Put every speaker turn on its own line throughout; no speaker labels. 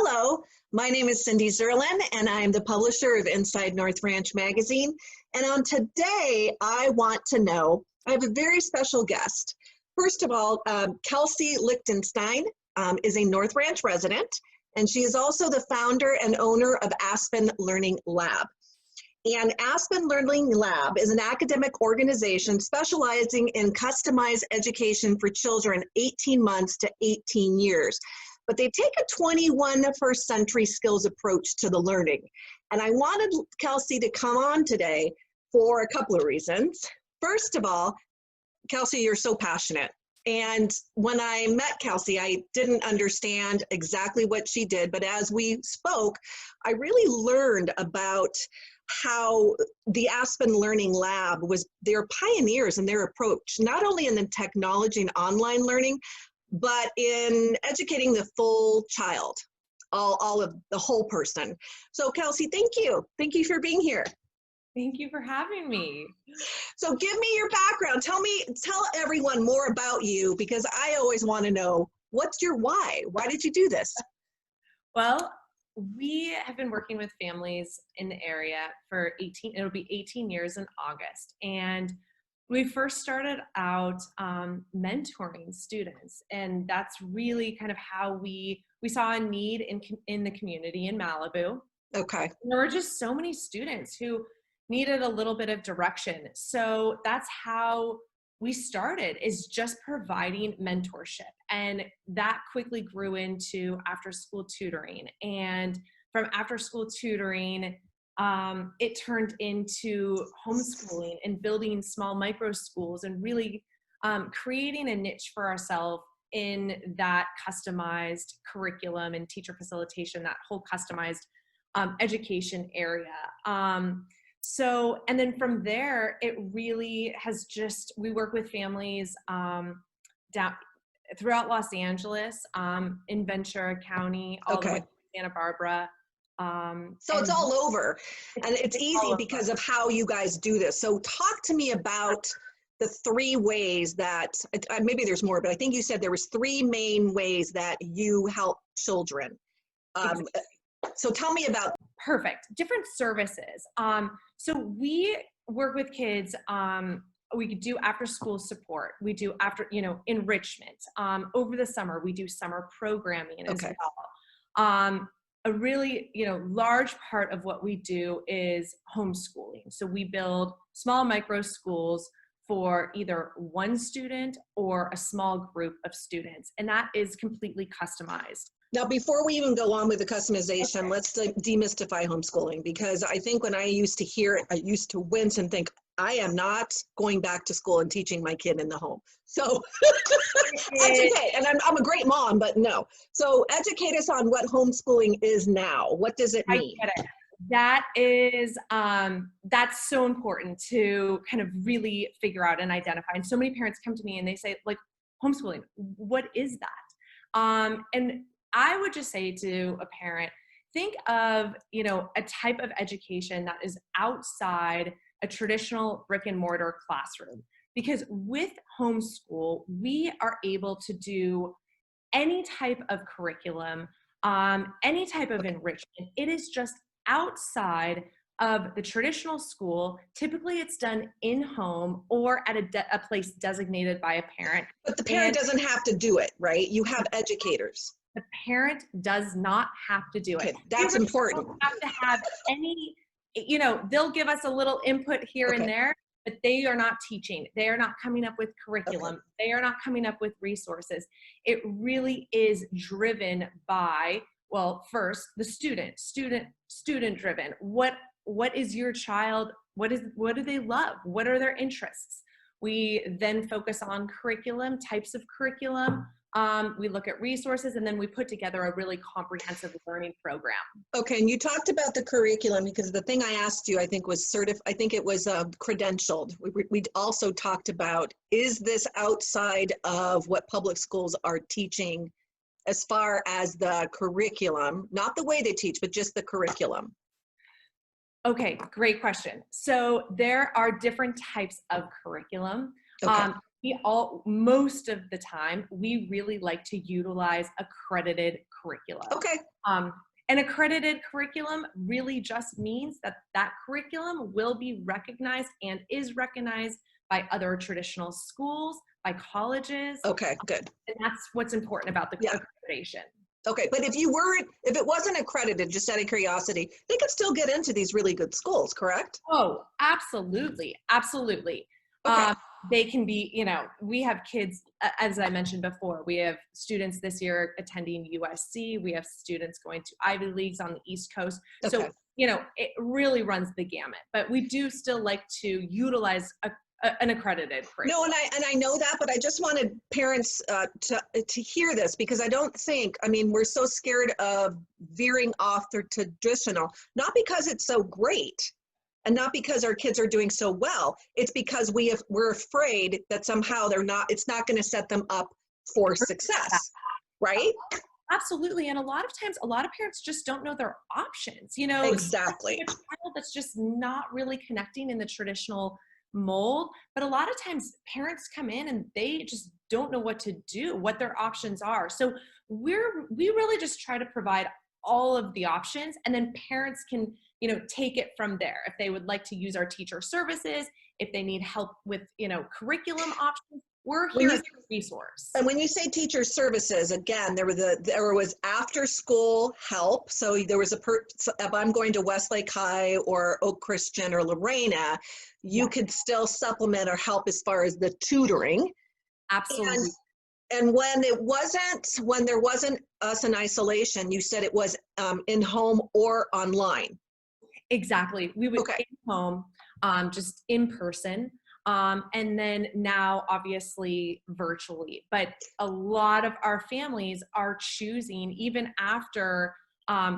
Hello, my name is Cindy Zerlin, and I'm the publisher of Inside North Ranch magazine. And on today, I want to know, I have a very special guest. First of all, Kelsey Lichtenstein is a North Ranch resident, and she is also the founder and owner of Aspen Learning Lab. And Aspen Learning Lab is an academic organization specializing in customized education for children 18 months to 18 years. But they take a 21st century skills approach to the learning. And I wanted Kelsey to come on today for a couple of reasons. First of all, Kelsey, you're so passionate. And when I met Kelsey, I didn't understand exactly what she did, but as we spoke, I really learned about how the Aspen Learning Lab they're pioneers in their approach, not only in the technology and online learning, but in educating the full child, all of the whole person. So Kelsey, thank you. Thank you for being here.
Thank you for having me.
So give me your background. Tell everyone more about you, because I always want to know, what's your why? Why did you do this?
Well, we have been working with families in the area for it'll be 18 years in August. And we first started out mentoring students, and that's really kind of how we saw a need in the community in Malibu.
Okay.
There were just so many students who needed a little bit of direction. So that's how we started, is just providing mentorship. And that quickly grew into after-school tutoring. And from after-school tutoring, it turned into homeschooling and building small micro schools and really creating a niche for ourselves in that customized curriculum and teacher facilitation, that whole customized education area. And then from there, it really has we work with families down throughout Los Angeles, in Ventura County, all the way to Santa Barbara.
So it's all over, and it's easy because of how you guys do this. So talk to me about the three ways that, maybe there's more, but I think you said there was three main ways that you help children. So tell me about.
Perfect. Different services. So we work with kids. We do after school support. We do enrichment. Over the summer, we do summer programming as well. A really, large part of what we do is homeschooling. So we build small micro schools for either one student or a small group of students. And that is completely customized.
Now, before we even go on with the customization, let's demystify homeschooling, because I think when I used to hear it, I used to wince and think, I am not going back to school and teaching my kid in the home. So educate, and I'm a great mom, but no. So educate us on what homeschooling is now. What does it mean?
I get it. That is, that's so important to kind of really figure out and identify. And so many parents come to me and they say, like, homeschooling, what is that? And I would just say to a parent, think of, a type of education that is outside a traditional brick and mortar classroom. Because with homeschool, we are able to do any type of curriculum, any type of enrichment. It is just outside of the traditional school. Typically it's done in home or at a place designated by a parent.
But the parent doesn't have to do it, right? You have educators.
The parent does not have to do it.
Okay, that's important.
Don't have to have any, they'll give us a little input here and there, but they are not teaching. They are not coming up with curriculum. They are not coming up with resources. It really is driven by, well, first the student driven. What is your child? What do they love? What are their interests? We then focus on curriculum, types of curriculum. We look at resources, and then we put together a really comprehensive learning program.
Okay, and you talked about the curriculum, because the thing I asked you, I think, was credentialed. We also talked about, is this outside of what public schools are teaching as far as the curriculum, not the way they teach, but just the curriculum?
Okay, great question. So there are different types of curriculum. Most of the time, we really like to utilize accredited curriculum.
Okay.
An accredited curriculum really just means that that curriculum will be recognized and is recognized by other traditional schools, by colleges.
Okay, good.
And that's what's important about the accreditation.
Okay, but if it wasn't accredited, just out of curiosity, they could still get into these really good schools, correct?
Oh, absolutely. Absolutely.
Okay.
They can be, we have kids, as I mentioned before, we have students this year attending USC. We have students going to Ivy Leagues on the East Coast.
Okay.
So, it really runs the gamut, but we do still like to utilize an accredited curriculum.
No, and I know that, but I just wanted parents to hear this, because I don't think, we're so scared of veering off the traditional, not because it's so great and not because our kids are doing so well. It's because we're afraid that somehow it's not going to set them up for success, right?
Absolutely. And a lot of times, a lot of parents just don't know their options,
Exactly.
A child that's just not really connecting in the traditional mold. But a lot of times parents come in and they just don't know what to do, what their options are. So we really just try to provide all of the options, and then parents can, take it from there. If they would like to use our teacher services, if they need help with, curriculum options, we're here as a resource.
And when you say teacher services, again, there was after school help. So there was if I'm going to Westlake High or Oak Christian or Lorena, you could still supplement or help as far as the tutoring.
Absolutely.
And when there wasn't us in isolation, you said it was in home or online.
Exactly. We would in home, just in person. And then now obviously virtually, but a lot of our families are choosing, even after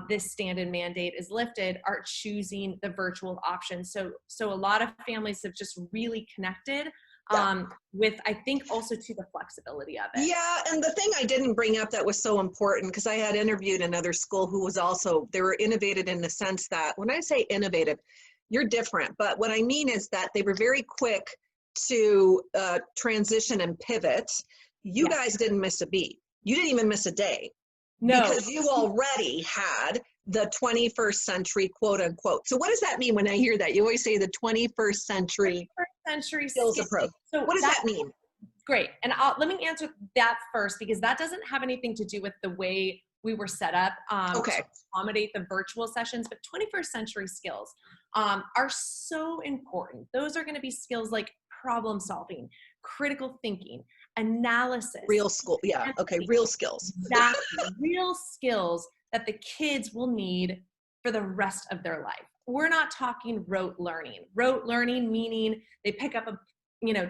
this stand-in mandate is lifted, are choosing the virtual option. So a lot of families have just really connected with, I think, also to the flexibility of it.
Yeah, and the thing I didn't bring up that was so important, because I had interviewed another school who was also, they were innovative in the sense that, when I say innovative, you're different, but what I mean is that they were very quick to transition and pivot. You guys didn't miss a beat. You didn't even miss a day. No. Because you already had the 21st century, quote unquote. So what does that mean when I hear that? You always say the 21st century, skills approach. So what does that mean?
Great. And let me answer that first, because that doesn't have anything to do with the way we were set up to accommodate the virtual sessions, but 21st century skills are so important. Those are going to be skills like problem solving, critical thinking, analysis.
Real school. Yeah. Okay. Real skills.
Exactly. Real skills that the kids will need for the rest of their life. We're not talking rote learning. Rote learning meaning they pick up a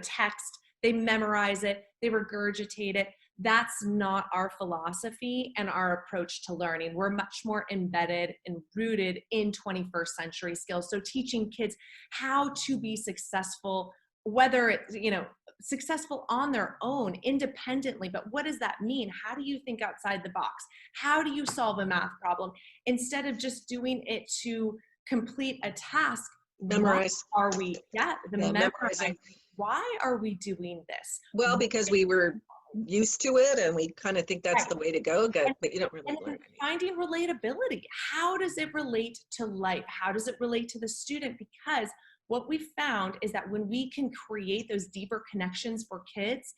text, they memorize it, they regurgitate it. That's not our philosophy and our approach to learning. We're much more embedded and rooted in 21st century skills. So teaching kids how to be successful, whether it's, successful on their own, independently, but what does that mean? How do you think outside the box? How do you solve a math problem? Instead of just doing it to complete a task,
memorize.
Memorizing. Why are we doing this?
Well, because we were used to it and we kind of think that's the way to go, but you don't really learn.
Finding relatability. How does it relate to life? How does it relate to the student? Because what we found is that when we can create those deeper connections for kids,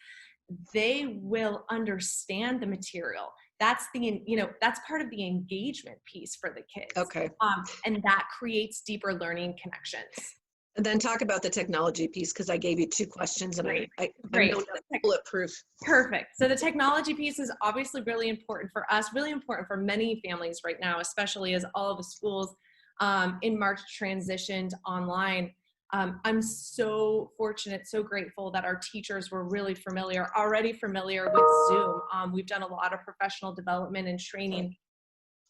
they will understand the material. That's that's part of the engagement piece for the kids.
Okay.
And that creates deeper learning connections.
And then talk about the technology piece, because I gave you 2 questions and
Great.
I'm bulletproof.
Perfect. So the technology piece is obviously really important for us, really important for many families right now, especially as all of the schools in March transitioned online. I'm so fortunate, so grateful that our teachers were already familiar with Zoom. We've done a lot of professional development and training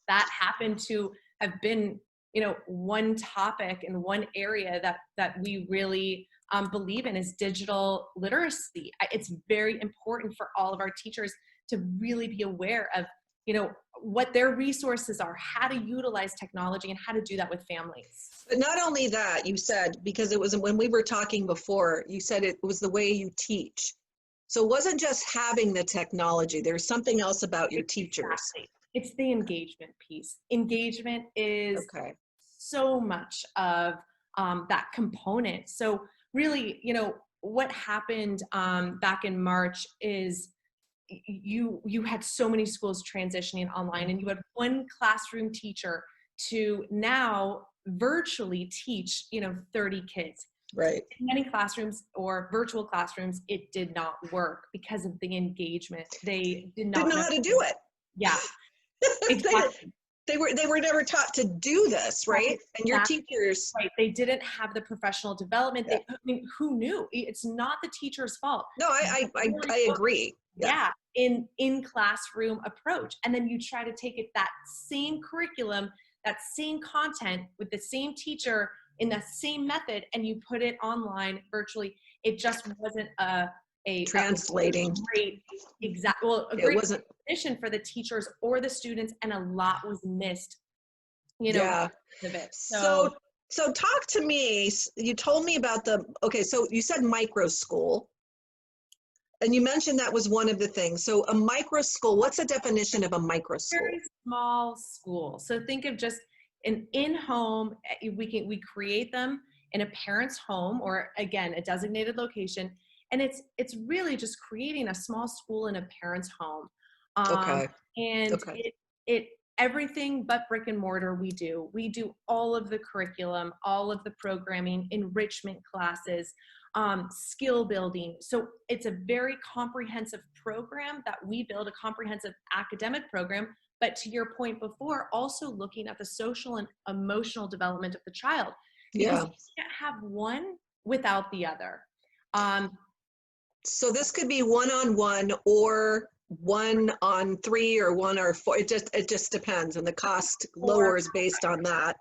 that happened to have been one topic and one area that we really believe in is digital literacy. It's very important for all of our teachers to really be aware of, what their resources are, how to utilize technology, and how to do that with families.
But not only that, you said, because it was when we were talking before, you said it was the way you teach. So it wasn't just having the technology. There's something else about your teachers.
Exactly. It's the engagement piece. Engagement is
Okay.
so much of that component. So really, you know, what happened back in March is you had so many schools transitioning online, and you had one classroom teacher to now virtually teach, you know, 30 kids.
Right.
In many classrooms or virtual classrooms, it did not work because of the engagement. They did not
Didn't know how to do it.
Yeah, exactly.
They were never taught to do this, right? And your teachers.
Right. They didn't have the professional development.
Yeah.
I mean, who knew? It's not the teacher's fault.
No, I agree.
Yeah, in classroom approach. And then you try to take it, that same curriculum, that same content with the same teacher in the same method, and you put it online virtually. It just wasn't a
translating.
Great position for the teachers or the students, and a lot was missed, you know, of it.
So talk to me. You told me about so you said micro school, and you mentioned that was one of the things. So a micro school, what's the definition of a micro school?
Very small school. So think of just an in-home, we create them in a parent's home, or again, a designated location. And it's really just creating a small school in a parent's home. It everything but brick and mortar we do. We do all of the curriculum, all of the programming, enrichment classes, skill building. So it's a very comprehensive program that we build, a comprehensive academic program. But to your point before, also looking at the social and emotional development of the child. Because you can't have one without the other.
So this could be 1-on-1 or 1-on-3 or 1 or 4. It just depends, and the cost lowers based on that.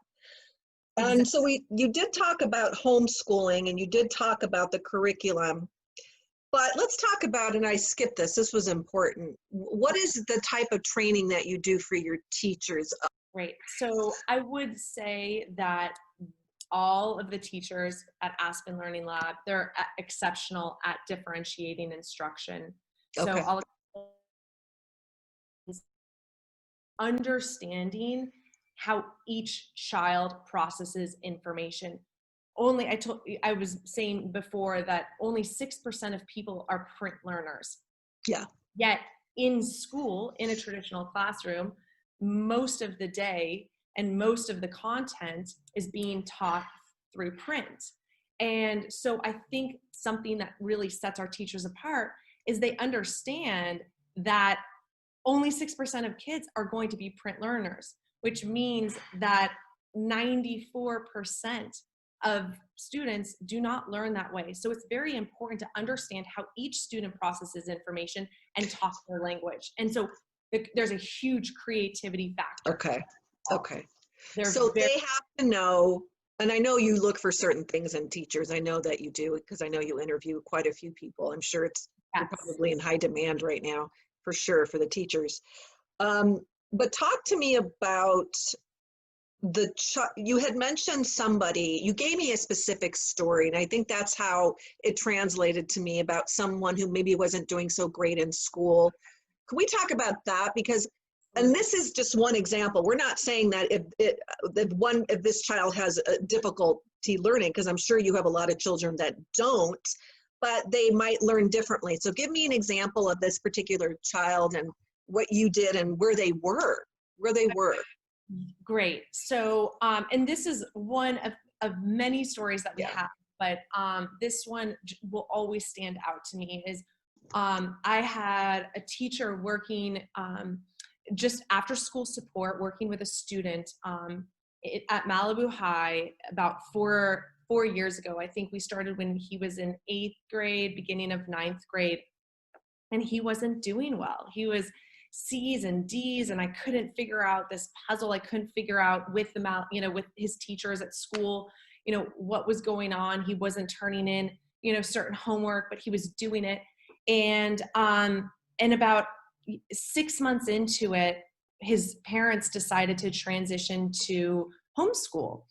And so you did talk about homeschooling, and you did talk about the curriculum, but let's talk about, and I skipped this, this was important. What is the type of training that you do for your teachers?
Right. So I would say that all of the teachers at Aspen Learning Lab, they're exceptional at differentiating instruction. So I'll understanding how each child processes information. I was saying before that only 6% of people are print learners.
Yeah.
Yet in school, in a traditional classroom, most of the day and most of the content is being taught through print. And so I think something that really sets our teachers apart is they understand that only 6% of kids are going to be print learners, which means that 94% of students do not learn that way. So it's very important to understand how each student processes information and talks their language. And so there's a huge creativity factor.
Okay. So they have to know, and I know you look for certain things in teachers. I know that you do, because I know you interview quite a few people. I'm sure you're probably in high demand right now, for sure, for the teachers. But talk to me about you had mentioned somebody, you gave me a specific story, and I think that's how it translated to me, about someone who maybe wasn't doing so great in school. Can we talk about that? Because, and this is just one example. We're not saying that if this child has a difficulty learning, because I'm sure you have a lot of children that don't, but they might learn differently. So give me an example of this particular child and what you did and where they were.
Great. So, and this is one of many stories that we have, but this one will always stand out to me is I had a teacher working just after school support, working with a student at Malibu High about four years ago. I think we started when he was in 8th grade, beginning of 9th grade, and he wasn't doing well. He was C's and D's, and I couldn't figure out this puzzle. I couldn't figure out with with his teachers at school, what was going on. He wasn't turning in, certain homework, but he was doing it. And about 6 months into it, his parents decided to transition to homeschool.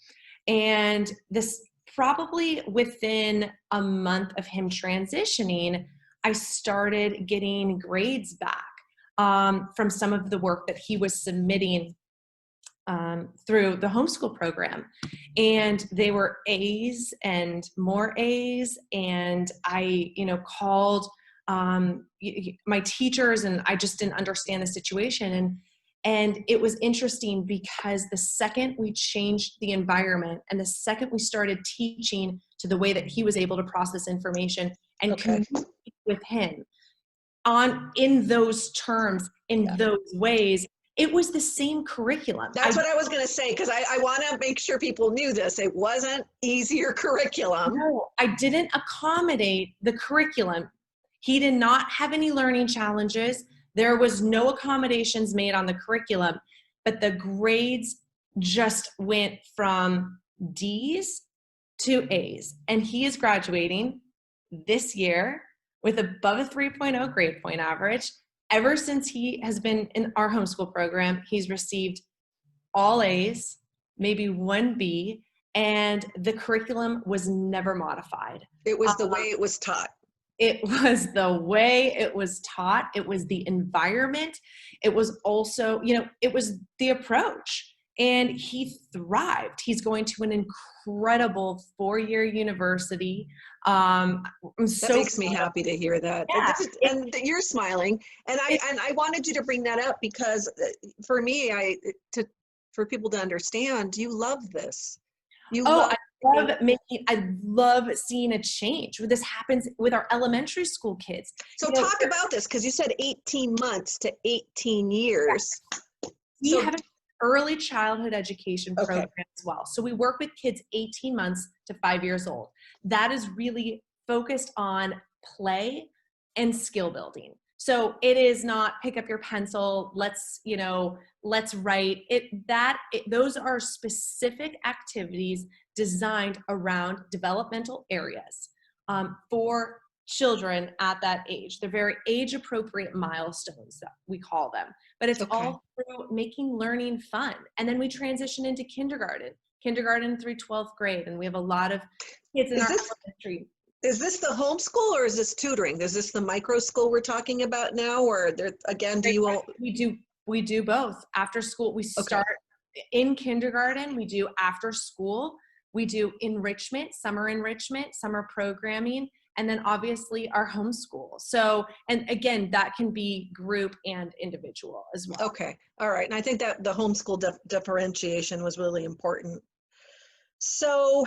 And this probably within a month of him transitioning, I started getting grades back from some of the work that he was submitting through the homeschool program. And they were A's and more A's. And I, called my teachers, and I just didn't understand the situation. And it was interesting because the second we changed the environment and the second we started teaching to the way that he was able to process information and communicate with him in those terms, in those ways, it was the same curriculum.
That's what I was going to say, because I want to make sure people knew this. It wasn't easier curriculum.
No, I didn't accommodate the curriculum. He did not have any learning challenges. There was no accommodations made on the curriculum, but the grades just went from D's to A's. And he is graduating this year with above a 3.0 grade point average. Ever since he has been in our homeschool program, he's received all A's, maybe one B, and the curriculum was never modified.
It was the way it was taught.
It was the way it was taught. It was the environment. It was also, it was the approach. And he thrived. He's going to an incredible 4-year university. That
makes me happy to hear that.
Yeah.
And you're smiling. And I wanted you to bring that up because for me, for people to understand, you love this.
I love seeing a change. This happens with our elementary school kids.
So talk about this, because you said 18 months to 18 years.
We have an early childhood education program as well. So we work with kids 18 months to 5 years old. That is really focused on play and skill building. So it is not pick up your pencil, let's write it. Those are specific activities designed around developmental areas for children at that age. They're very age appropriate milestones, that we call them, but it's all through making learning fun. And then we transition into kindergarten through 12th grade. And we have a lot of kids in our elementary.
Is this the homeschool or is this tutoring? Is this the micro school we're talking about now? Or
We do both. After school, we start in kindergarten, we do after school, we do enrichment, summer programming, and then obviously our homeschool. So, and again, that can be group and individual as well.
Okay. All right. And I think that the homeschool differentiation was really important. So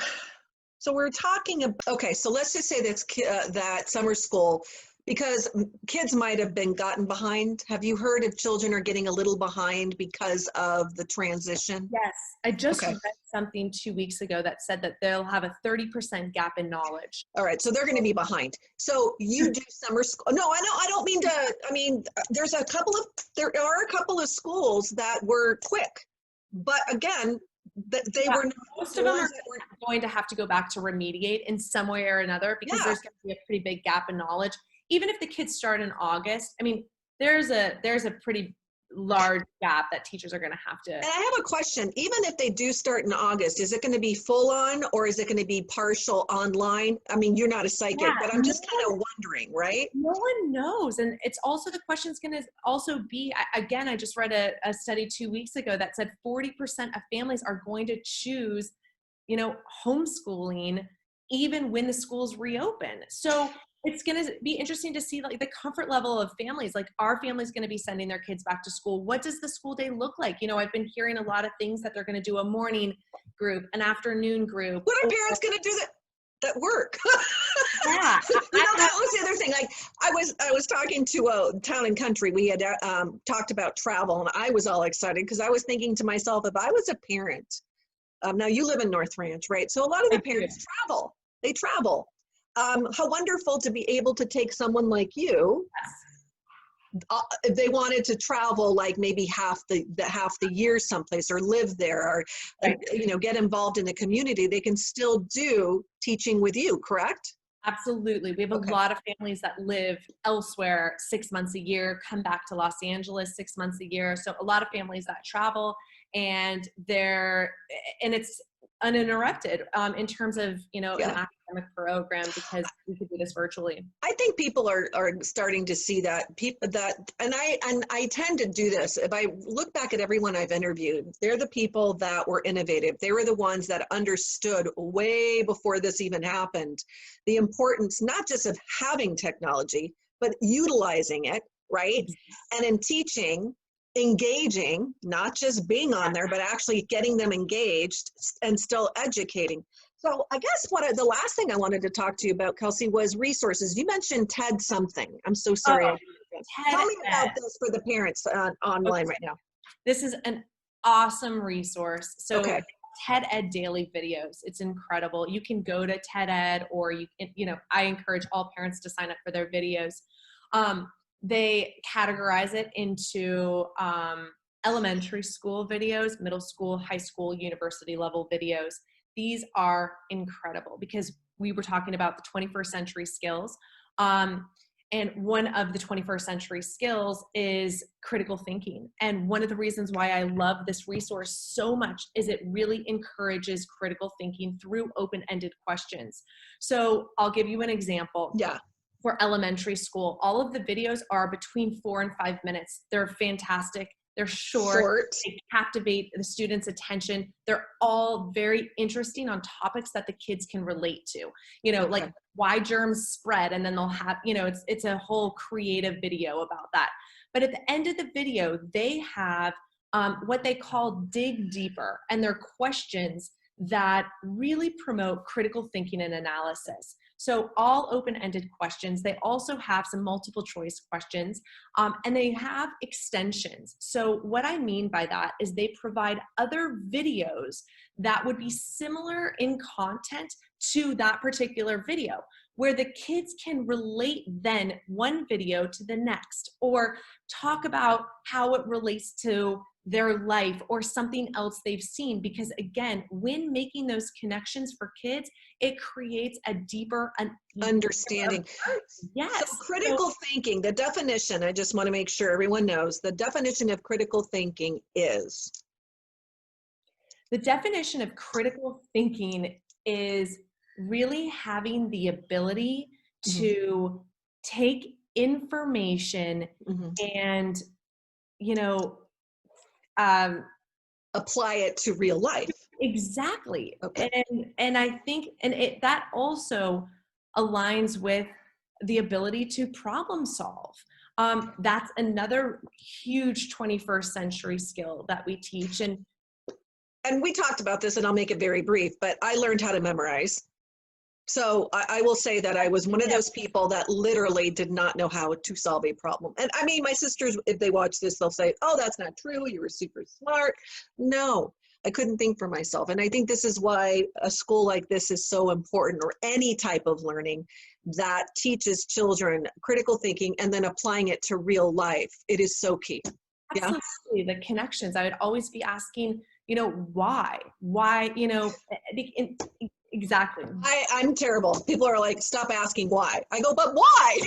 we're talking about, so let's just say that summer school, because kids might have been gotten behind. Have you heard if children are getting a little behind because of the transition?
Yes. I just read something 2 weeks ago that said that they'll have a 30% gap in knowledge.
All right. So they're going to be behind. So you do summer school. No, I don't mean to, there are a couple of schools that were quick, but again,
most of them are going to have to go back to remediate in some way or another, because there's going to be a pretty big gap in knowledge. Even if the kids start in August, there's a pretty large gap that teachers are going to have to.
And I have a question. Even if they do start in August, is it going to be full on or is it going to be partial online? You're not a psychic, but I'm just kind of wondering, right?
No one knows. And it's also, the question's going to also be, again, I just read a study 2 weeks ago that said 40% of families are going to choose, homeschooling even when the schools reopen. So it's going to be interesting to see the comfort level of families. Our family's going to be sending their kids back to school. What does the school day look like? I've been hearing a lot of things that they're going to do a morning group, an afternoon group.
What are parents going to do that work?
Yeah.
That was the other thing. I was talking to Town and Country. We had talked about travel, and I was all excited because I was thinking to myself, if I was a parent, now you live in North Ranch, right? So a lot of the parents travel. They travel. How wonderful to be able to take someone like you. If they wanted to travel, maybe half the year someplace, or live there, or get involved in the community, they can still do teaching with you, correct?
Absolutely. We have a lot of families that live elsewhere 6 months a year, come back to Los Angeles 6 months a year. So a lot of families that travel, and uninterrupted in terms of, you know, an
Yeah.
academic program, because we could do this virtually.
I think people are starting to see that and I tend to do this. If I look back at everyone I've interviewed, they're the people that were innovative. They were the ones that understood way before this even happened, the importance, not just of having technology, but utilizing it, right? And in teaching, engaging, not just being on there, but actually getting them engaged and still educating. So I guess the last thing I wanted to talk to you about, Kelsey, was resources. You mentioned TED something. I'm so sorry.
Oh,
Tell me
TED.
about this for the parents online right now.
This is an awesome resource. So
Okay.
TED Ed daily videos. It's incredible. You can go to TED Ed, or I encourage all parents to sign up for their videos. They categorize it into elementary school videos, middle school, high school, university level videos. These are incredible because we were talking about the 21st century skills. And one of the 21st century skills is critical thinking. And one of the reasons why I love this resource so much is it really encourages critical thinking through open-ended questions. So I'll give you an example.
Yeah.
For elementary school, all of the videos are between 4 and 5 minutes. They're fantastic. They're short. They captivate the students' attention. They're all very interesting on topics that the kids can relate to. You know, like why germs spread, and then they'll have, you know, it's a whole creative video about that. But at the end of the video, they have what they call dig deeper, and they're questions that really promote critical thinking and analysis. So all open-ended questions. They also have some multiple choice questions, and they have extensions. So what I mean by that is they provide other videos that would be similar in content to that particular video, where the kids can relate then one video to the next, or talk about how it relates to their life or something else they've seen. Because again, when making those connections for kids, it creates a deeper
understanding.
Yes.
So critical thinking, the definition, I just want to make sure everyone knows, the definition of critical thinking is?
The definition of critical thinking is really having the ability to take information and, you know,
apply it to real life.
Exactly.
Okay.
And I think, that also aligns with the ability to problem solve. That's another huge 21st century skill that we teach.
And we talked about this, and I'll make it very brief, but I learned how to memorize. So I will say that I was one of those people that literally did not know how to solve a problem. And I mean, my sisters, if they watch this, they'll say, oh, that's not true. You were super smart. No, I couldn't think for myself. And I think this is why a school like this is so important, or any type of learning that teaches children critical thinking and then applying it to real life. It is so key.
Absolutely. The connections. I would always be asking, you know, why, you know, exactly.
I'm terrible. People are like, stop asking why. I go, but why?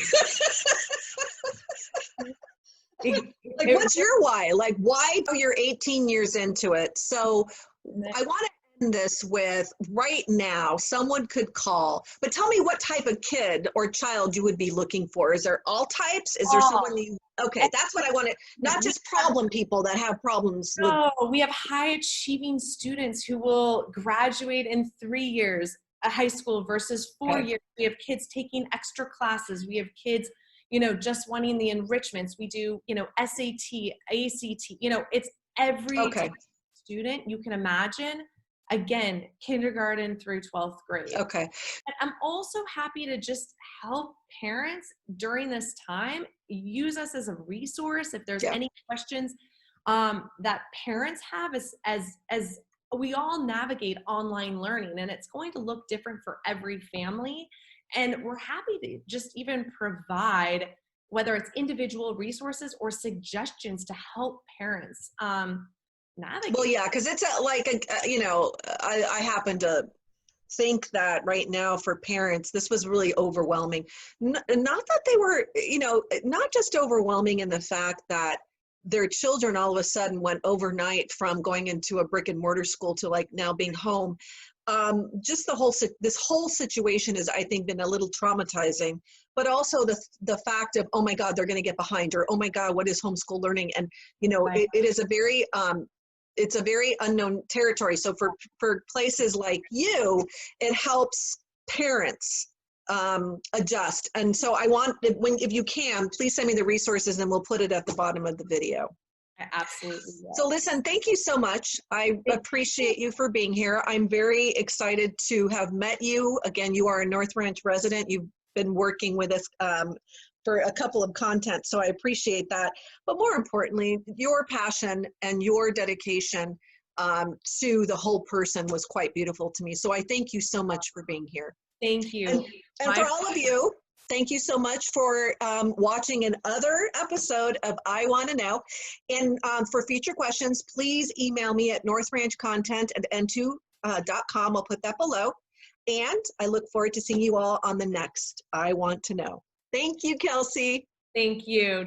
Like, what's your why? Like, why? You're 18 years into it. So I want to end this with, right now, someone could call, but tell me what type of kid or child you would be looking for. Is there all types? Is there someone you, okay, that's what I wanted. Not just problem people that have problems.
No, we have high achieving students who will graduate in 3 years, a high school versus 4 years. We have kids taking extra classes. We have kids, you know, just wanting the enrichments. We do, you know, SAT, ACT, you know, it's every type of student you can imagine. Again, kindergarten through 12th grade.
Okay.
And I'm also happy to just help parents during this time. Use us as a resource if there's any questions that parents have as we all navigate online learning, and it's going to look different for every family. And we're happy to just even provide, whether it's individual resources or suggestions to help parents navigate.
Well, yeah, because it's you know, I happen to think that right now for parents, this was really overwhelming. Not that they were, you know, not just overwhelming in the fact that their children all of a sudden went overnight from going into a brick and mortar school to like now being home. Just this whole situation has, I think, been a little traumatizing, but also the fact of, oh my God, they're going to get behind, or oh my God, what is homeschool learning? And, you know,
Right.
it is a very, it's a very unknown territory. So for places like you, it helps parents adjust. And so I want, if you can, please send me the resources and we'll put it at the bottom of the video.
I absolutely will.
So listen, thank you so much. I appreciate you for being here. I'm very excited to have met you. Again, you are a North Ranch resident. You've been working with us for a couple of content, so I appreciate that. But more importantly, your passion and your dedication to the whole person was quite beautiful to me. So I thank you so much for being here.
Thank you.
And for all of you, thank you so much for watching another episode of I Want to Know. And for future questions, please email me at northranchcontent@n2.com. I'll put that below. And I look forward to seeing you all on the next I Want to Know. Thank you, Kelsey.
Thank you.